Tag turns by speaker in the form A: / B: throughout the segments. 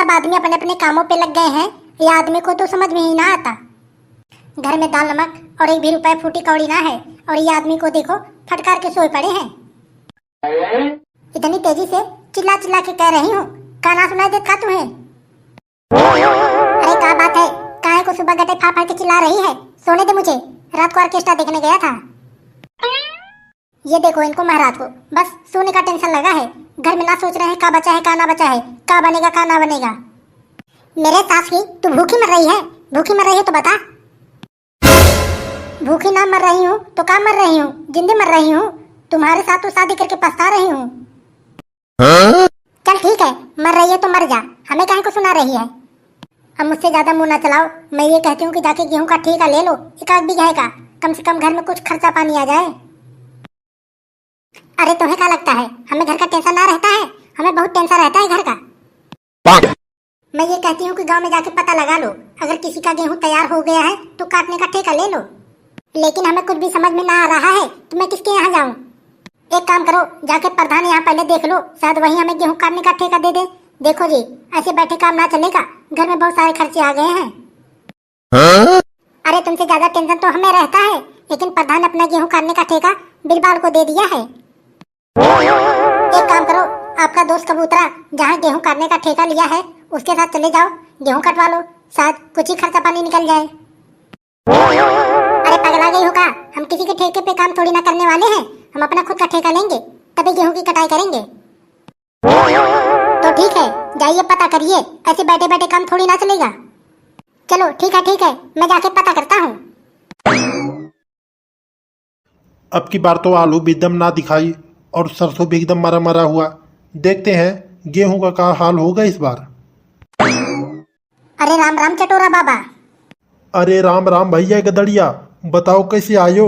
A: सब आदमी अपने अपने कामों पे लग गए हैं, ये आदमी को तो समझ में ही ना आता। घर में दाल नमक और एक भी रुपए फूटी कौड़ी ना है, और ये आदमी को देखो फटकार के सोए पड़े हैं। इतनी तेजी से चिल्ला चिल्ला के कह रही हूँ, काना सुनाई देता तुम्हें? अरे क्या बात है, काहे को सुबह गटे फाड़ फाड़ के चिल्ला रही है? सोने दे मुझे, रात को ऑर्केस्ट्रा देखने गया था। ये देखो इनको महाराज को बस सोने का टेंशन लगा है, घर में ना सोच रहे हैं का बचा है का ना बचा है, का बनेगा का ना बनेगा। मेरे सास की तू भूखी मर रही है, भूखी मर रही है तो बता। भूखी ना मर रही हूँ तो का मर रही हूँ, जिंदे मर रही हूँ। तुम्हारे साथ तो शादी करके पछता रही हूँ। चल ठीक है, मर रही है तो मर जा, हमें काहे को सुना रही है। अब मुझसे ज्यादा मुंह ना चलाओ, मैं ये कहती हूँ कि जाके गेहूं का ठेका ले लो, 1 बीघे का, कम से कम घर में कुछ खर्चा पानी आ जाए। अरे तुम्हें क्या लगता है हमें घर का टेंशन ना रहता है? हमें बहुत टेंशन रहता है घर का। मैं ये कहती हूँ कि गांव में जाके पता लगा लो, अगर किसी का गेहूं तैयार हो गया है तो काटने का ठेका ले लो। लेकिन हमें कुछ भी समझ में ना आ रहा है तो मैं किसके यहाँ जाऊँ? एक काम करो, जाके प्रधान यहाँ पहले देख लो, शायद वही हमें गेहूं काटने का ठेका दे दे। देखो जी, ऐसे बैठे काम ना चलेगा, घर में बहुत सारे खर्चे आ गए हैं। अरे तुमसे ज्यादा टेंशन तो हमें रहता है, लेकिन प्रधान अपना गेहूं काटने का ठेका बिरबाल को दे दिया है। एक काम करो, आपका दोस्त कबूतरा जहाँ गेहूं काटने का ठेका लिया है उसके साथ चले जाओ, गेहूं कटवा लो, शायद कुछ ही खर्चा पानी निकल जाए। अरे पगला गई हो का? हम किसी के ठेके पे काम थोड़ी ना करने वाले हैं, हम अपना खुद का ठेका लेंगे तभी गेहूं की कटाई करेंगे। तो ठीक है, जाइए पता करिए, ऐसे बैठे बैठे काम थोड़ी ना चलेगा। चलो ठीक है, मैं जाके पता करता हूँ।
B: अब की बार तो आलू भी एकदम ना दिखाई और सरसों भी एकदम मरा मरा हुआ। देखते हैं गेहूं का क्या हाल होगा इस बार।
A: अरे राम राम चटोरा बाबा।
B: अरे राम राम भैया गदड़िया, बताओ कैसे आयो?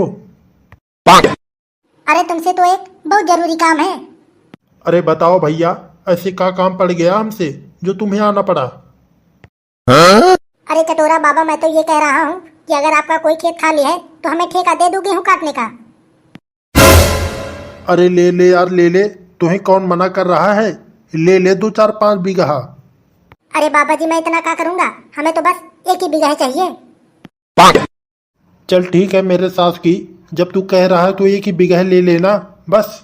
A: अरे तुमसे तो एक बहुत जरूरी काम है।
B: अरे बताओ भैया, ऐसे का काम पड़ गया हमसे जो तुम्हें आना पड़ा?
A: अरे चटोरा बाबा, मैं तो ये कह रहा हूँ कि अगर आपका कोई खेत खाली है तो हमें ठेका दे दो गेहूं काटने का।
B: अरे ले ले यार ले ले, तुम्हें कौन मना कर रहा है? ले ले 2-4-5 बीघा।
A: अरे बाबा जी, मैं इतना क्या करूँगा, हमें तो बस 1 ही बीघा चाहिए।
B: चल ठीक है मेरे सास की, जब तू कह रहा है तो 1 ही बीघा ले लेना बस।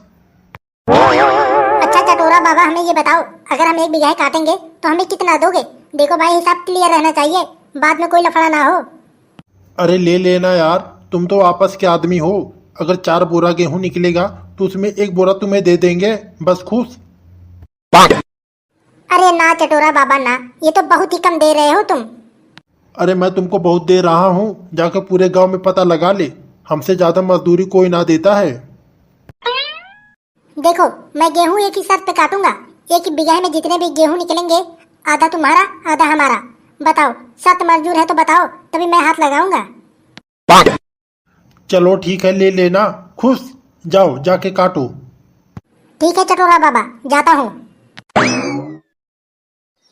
A: अच्छा चटोरा बाबा, हमें ये बताओ, अगर हम 1 बीघा काटेंगे तो हमें कितना दोगे? देखो भाई, हिसाब क्लियर रहना चाहिए, बाद में कोई लफड़ा ना हो।
B: अरे ले लेना यार, तुम तो आपस के आदमी हो। अगर 4 बोरा गेहूं निकलेगा तो उसमें 1 बोरा तुम्हें दे देंगे, बस खुश।
A: अरे ना चटोरा बाबा ना, ये तो बहुत ही कम दे रहे हो तुम।
B: अरे मैं तुमको बहुत दे रहा हूँ, जाकर पूरे गांव में पता लगा ले, हमसे ज्यादा मजदूरी कोई ना देता है।
A: देखो, मैं गेहूं एक ही शर्त पे काटूंगा, 1 बीघे में जितने भी गेहूं निकलेंगे आधा तुम्हारा आधा हमारा। बताओ, शर्त मंजूर है तो बताओ, तभी मैं हाथ लगाऊंगा।
B: चलो ठीक है, ले लेना, खुश। जाओ जाके काटो।
A: ठीक है चटोरा बाबा, जाता हूँ।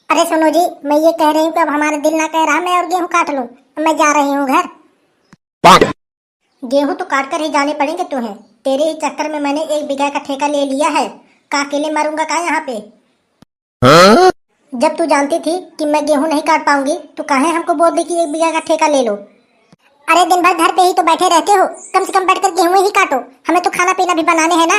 A: अरे सुनो जी, मैं ये कह रही हूँ कि अब हमारा दिल ना कह रहा मैं और गेहूं काट लूं, मैं जा रही हूँ घर। गेहूं तो काट कर ही जाने पड़ेंगे तुम्हें, तेरे ही चक्कर में मैंने 1 बीघा का ठेका ले लिया है। का अकेले मरूंगा का यहाँ पे? जब तू जानती थी कि मैं गेहूं नहीं काट पाऊंगी तो काहे हमको बोल दी कि 1 बीघा का ठेका ले लो। अरे दिन भर घर पे ही तो बैठे रहते हो, कम से कम बैठकर गेहूं ही काटो, हमें तो खाना पीना भी बनाने हैं ना।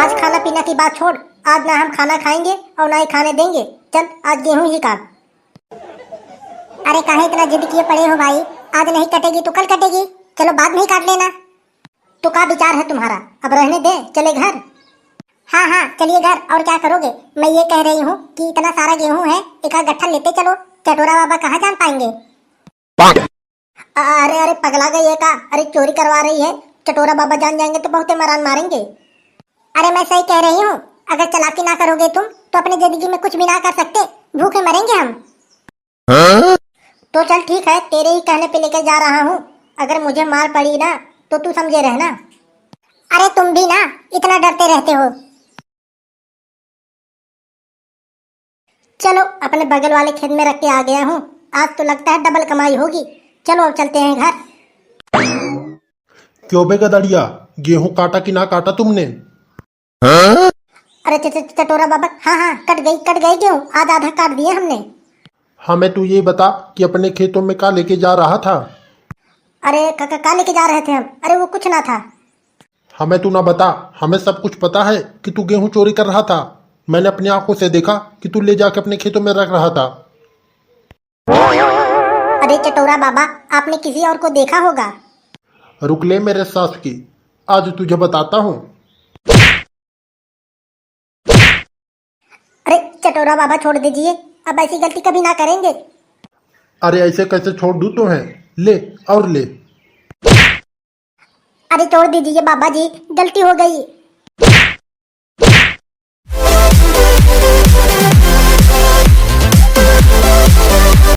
A: आज खाना पीना की बात छोड़, आज ना हम खाना खाएंगे और ना ही खाने देंगे, चल आज गेहूं ही काट। अरे काहे इतना जिद किए पड़े हो भाई, आज नहीं कटेगी तो कल कटेगी, चलो बाद में ही काट लेना। तो क्या विचार है तुम्हारा, अब रहने दे, चले घर? हाँ चलिए घर, और क्या करोगे? मैं ये कह रही हूँ कि इतना सारा गेहूं है, 1 गट्ठा लेते चलो, चटोरा बाबा कहाँ जान पाएंगे। अरे पगला गई है का? अरे चोरी करवा रही है, चटोरा बाबा जान जाएंगे तो बहुते मरान मारेंगे। अरे मैं सही कह रही हूँ, अगर चालाकी ना करोगे तुम तो अपनी जिंदगी में कुछ भी ना कर सकते, भूखे मरेंगे हम। तो चल ठीक है, तेरे ही कहने पे लेकर जा रहा हूँ, अगर मुझे मार पड़ी ना तो तू समझे रहना। अरे तुम भी ना इतना डरते रहते हो। चलो अपने बगल वाले खेत में रख के आ गया हूँ, आज तो लगता है डबल कमाई होगी। चलो अब चलते हैं घर।
B: क्यों बे गदड़िया, गेहूं काटा कि ना काटा तुमने?
A: अरे चटोरा बाबा, हाँ हाँ, कट गई गेहूं, आज आधा काट दिए हमने।
B: हमें तू ये बता कि अपने खेतों में क्या लेके जा रहा था।
A: अरे का लेके जा रहे थे हम? अरे वो कुछ ना था।
B: हमें तू ना बता, हमें सब कुछ पता है कि तू गेहूं चोरी कर रहा था। मैंने अपनी आंखों से देखा कि तू ले जाके अपने खेतों में रख रहा था।
A: अरे चटोरा बाबा, आपने किसी और को देखा होगा।
B: रुक ले मेरे सास की, आज तुझे बताता हूँ।
A: अरे चटोरा बाबा छोड़ दीजिए, अब ऐसी गलती कभी ना करेंगे।
B: अरे ऐसे कैसे छोड़ दूँ तुम्हें, ले और ले।
A: अरे छोड़ दीजिए बाबा जी, गलती हो गई।